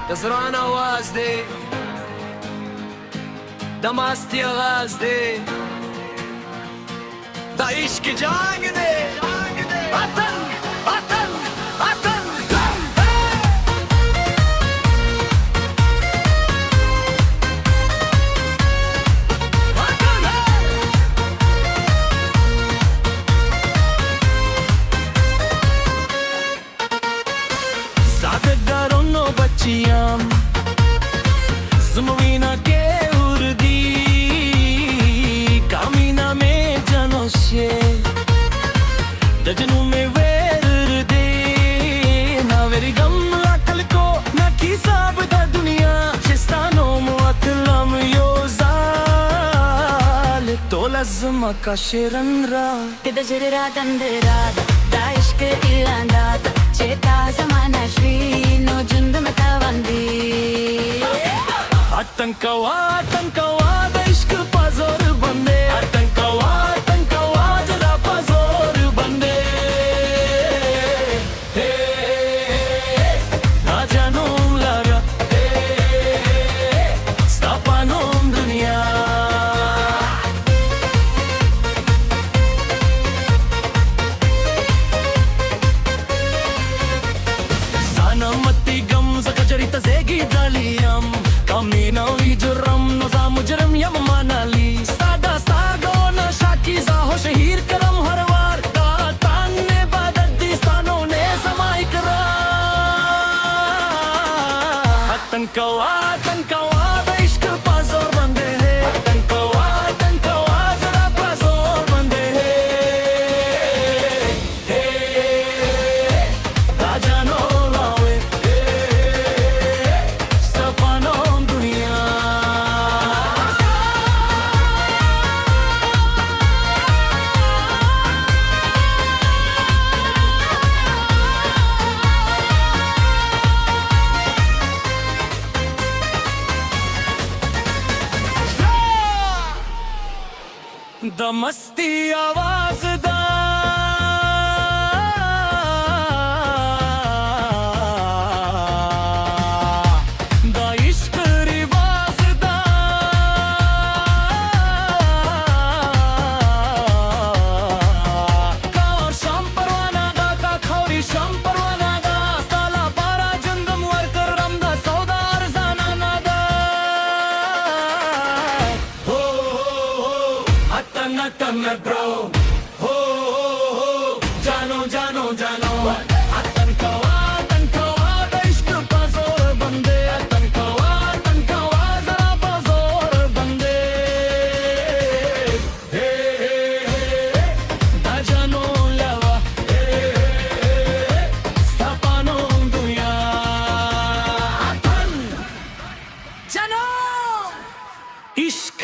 तजरान आवाज दे, दमास्ती आगाज दे, दा इश्क जाग दे, वतन वतन वतन Zumwina ke urdi kamina me janoshe dajnu me verde na veri gam akal ko na kisab da duniya chistano muatlam yozal to lazma ka shiranra kida jirra dandera da ishq ilanda cheta zamana shri no jund mata vandi आतंकवाद इश्क पाजोर बंदे आतंकवाद जरा पाजोर बंदे ना जानो लगा स्थापनों दुनिया सनमती गम सकजरी तजेगी डालियम Kamina vijuram noza mujrim yam manali Sada sago na shakiza ho shahir karam har war Da tanne badaddi stano ne samai kara Atankawad ishq pazor bande hai Atankawad zara pazor bande hai Rajano lawe sapano the मस्ती आवाज दा the इश्क रिवाज दा कावर शाम परवाना दा का खौरी शाम परवाना दा साला पारा जंदम वर्कर रमदा सौदार जाना ना दा हो Atan bro, ho jano Atankawad ishq pazor bande Atankawad zara pazor bande da jano lava stapano dunya Atan jano ishq